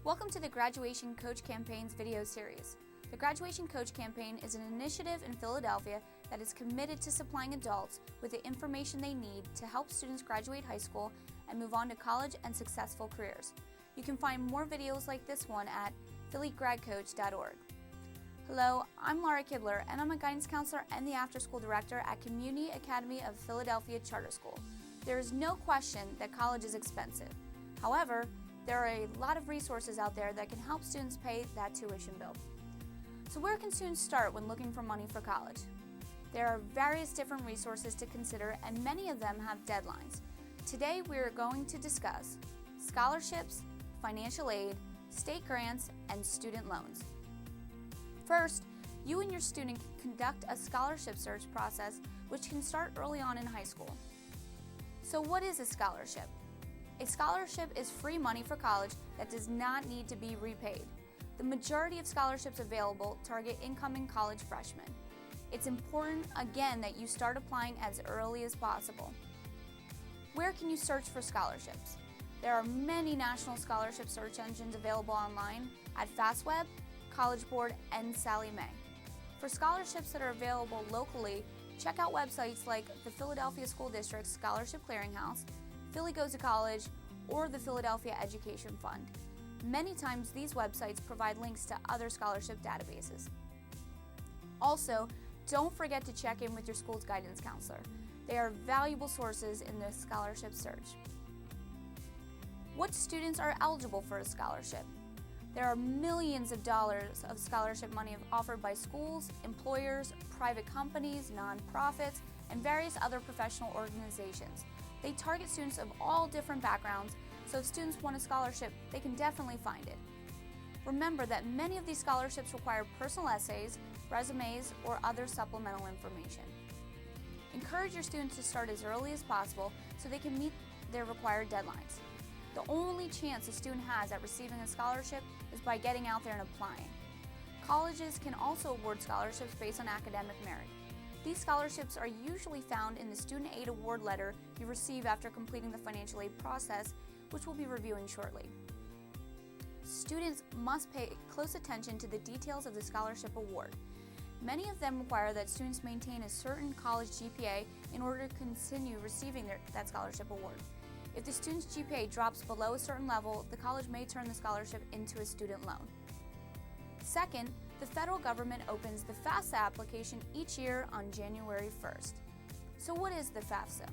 Welcome to the Graduation Coach Campaign's video series. The Graduation Coach Campaign is an initiative in Philadelphia that is committed to supplying adults with the information they need to help students graduate high school and move on to college and successful careers. You can find more videos like this one at phillygradcoach.org. Hello, I'm Laura Kibler, and I'm a guidance counselor and the after-school director at Community Academy of Philadelphia Charter School. There is no question that college is expensive. However, there are a lot of resources out there that can help students pay that tuition bill. So where can students start when looking for money for college? There are various different resources to consider, and many of them have deadlines. Today we are going to discuss scholarships, financial aid, state grants, and student loans. First, you and your student can conduct a scholarship search process which can start early on in high school. So what is a scholarship? A scholarship is free money for college that does not need to be repaid. The majority of scholarships available target incoming college freshmen. It's important, again, that you start applying as early as possible. Where can you search for scholarships? There are many national scholarship search engines available online at FastWeb, College Board, and Sallie Mae. For scholarships that are available locally, check out websites like the Philadelphia School District's Scholarship Clearinghouse, Philly Goes to College, or the Philadelphia Education Fund. Many times these websites provide links to other scholarship databases. Also, don't forget to check in with your school's guidance counselor. They are valuable sources in the scholarship search. What students are eligible for a scholarship? There are millions of dollars of scholarship money offered by schools, employers, private companies, nonprofits, and various other professional organizations. They target students of all different backgrounds, so if students want a scholarship, they can definitely find it. Remember that many of these scholarships require personal essays, resumes, or other supplemental information. Encourage your students to start as early as possible so they can meet their required deadlines. The only chance a student has at receiving a scholarship is by getting out there and applying. Colleges can also award scholarships based on academic merit. These scholarships are usually found in the student aid award letter you receive after completing the financial aid process, which we'll be reviewing shortly. Students must pay close attention to the details of the scholarship award. Many of them require that students maintain a certain college GPA in order to continue receiving that scholarship award. If the student's GPA drops below a certain level, the college may turn the scholarship into a student loan. Second, the federal government opens the FAFSA application each year on January 1st. So what is the FAFSA?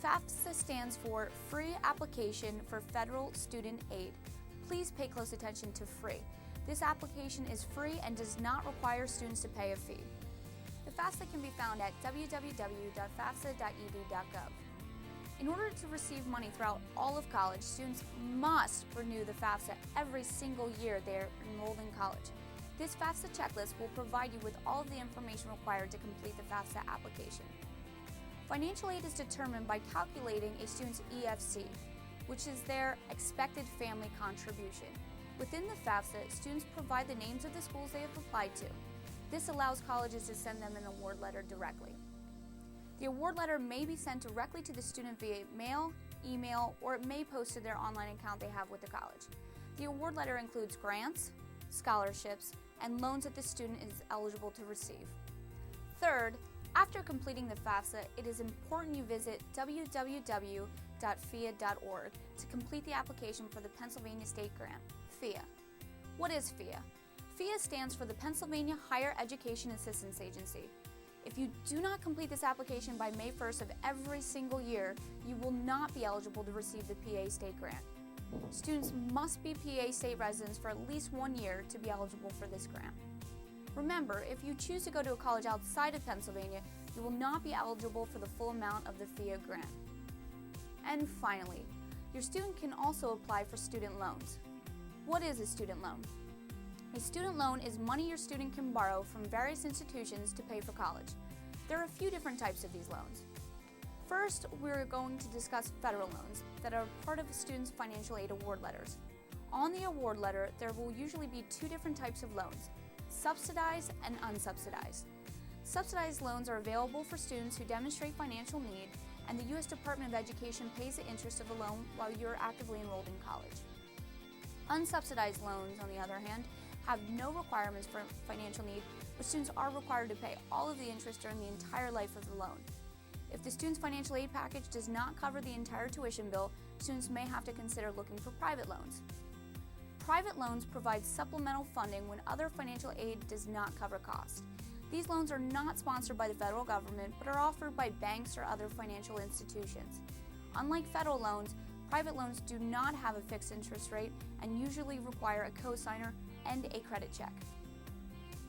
FAFSA stands for Free Application for Federal Student Aid. Please pay close attention to free. This application is free and does not require students to pay a fee. The FAFSA can be found at www.fafsa.ed.gov. In order to receive money throughout all of college, students must renew the FAFSA every single year they are enrolled in college. This FAFSA checklist will provide you with all of the information required to complete the FAFSA application. Financial aid is determined by calculating a student's EFC, which is their expected family contribution. Within the FAFSA, students provide the names of the schools they have applied to. This allows colleges to send them an award letter directly. The award letter may be sent directly to the student via mail, email, or it may post to their online account they have with the college. The award letter includes grants, scholarships, and loans that the student is eligible to receive. Third, after completing the FAFSA, it is important you visit www.phia.org to complete the application for the Pennsylvania State Grant, PHIA. What is PHIA? PHIA stands for the Pennsylvania Higher Education Assistance Agency. If you do not complete this application by May 1st of every single year, you will not be eligible to receive the PA State Grant. Students must be PA State residents for at least 1 year to be eligible for this grant. Remember, if you choose to go to a college outside of Pennsylvania, you will not be eligible for the full amount of the PHIA grant. And finally, your student can also apply for student loans. What is a student loan? A student loan is money your student can borrow from various institutions to pay for college. There are a few different types of these loans. First, we're going to discuss federal loans that are part of a student's financial aid award letters. On the award letter, there will usually be two different types of loans, subsidized and unsubsidized. Subsidized loans are available for students who demonstrate financial need, and the U.S. Department of Education pays the interest of the loan while you're actively enrolled in college. Unsubsidized loans, on the other hand, have no requirements for financial need, but students are required to pay all of the interest during the entire life of the loan. If the student's financial aid package does not cover the entire tuition bill, students may have to consider looking for private loans. Private loans provide supplemental funding when other financial aid does not cover costs. These loans are not sponsored by the federal government, but are offered by banks or other financial institutions. Unlike federal loans, private loans do not have a fixed interest rate and usually require a cosigner and a credit check.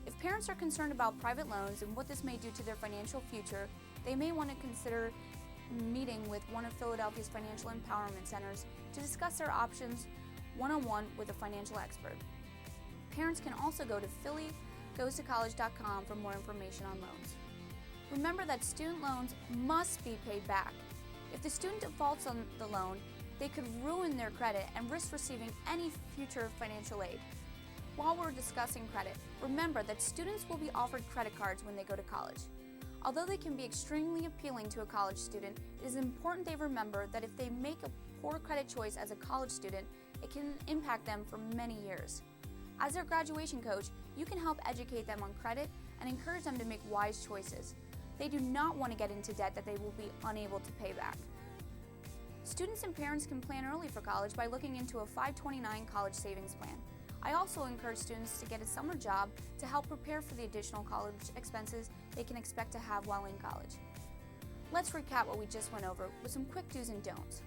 If parents are concerned about private loans and what this may do to their financial future, they may want to consider meeting with one of Philadelphia's financial empowerment centers to discuss their options one-on-one with a financial expert. Parents can also go to phillygoestocollege.com for more information on loans. Remember that student loans must be paid back. If the student defaults on the loan, they could ruin their credit and risk receiving any future financial aid. While we're discussing credit, remember that students will be offered credit cards when they go to college. Although they can be extremely appealing to a college student, it is important they remember that if they make a poor credit choice as a college student, it can impact them for many years. As their graduation coach, you can help educate them on credit and encourage them to make wise choices. They do not want to get into debt that they will be unable to pay back. Students and parents can plan early for college by looking into a 529 college savings plan. I also encourage students to get a summer job to help prepare for the additional college expenses they can expect to have while in college. Let's recap what we just went over with some quick do's and don'ts.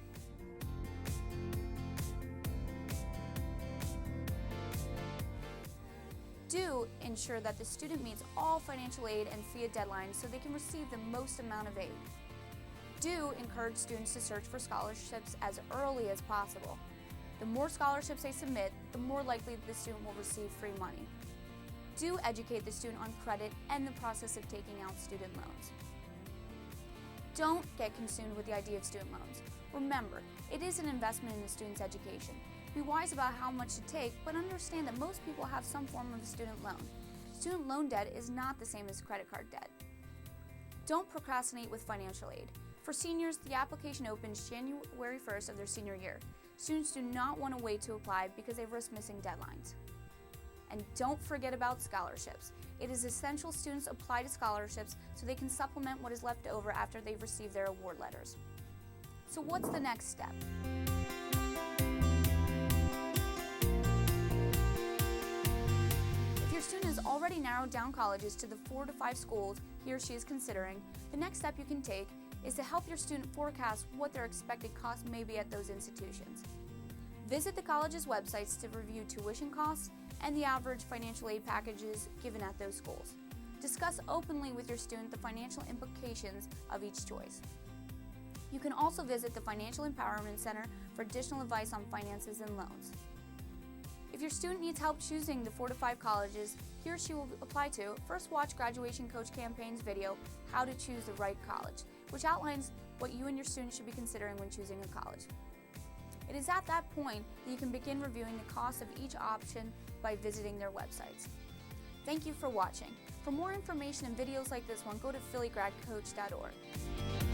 Do ensure that the student meets all financial aid and FIA deadlines so they can receive the most amount of aid. Do encourage students to search for scholarships as early as possible. The more scholarships they submit, the more likely the student will receive free money. Do educate the student on credit and the process of taking out student loans. Don't get consumed with the idea of student loans. Remember, it is an investment in the student's education. Be wise about how much to take, but understand that most people have some form of student loan. Student loan debt is not the same as credit card debt. Don't procrastinate with financial aid. For seniors, the application opens January 1st of their senior year. Students do not want to wait to apply because they risk missing deadlines. And don't forget about scholarships. It is essential students apply to scholarships so they can supplement what is left over after they've received their award letters. So what's the next step? If your student has already narrowed down colleges to the 4 to 5 schools he or she is considering, the next step you can take is to help your student forecast what their expected costs may be at those institutions. Visit the college's websites to review tuition costs and the average financial aid packages given at those schools. Discuss openly with your student the financial implications of each choice. You can also visit the Financial Empowerment Center for additional advice on finances and loans. If your student needs help choosing the 4 to 5 colleges he or she will apply to, first watch Graduation Coach Campaign's video, How to Choose the Right College, which outlines what you and your student should be considering when choosing a college. It is at that point that you can begin reviewing the cost of each option by visiting their websites. Thank you for watching. For more information and videos like this one, go to phillygradcoach.org.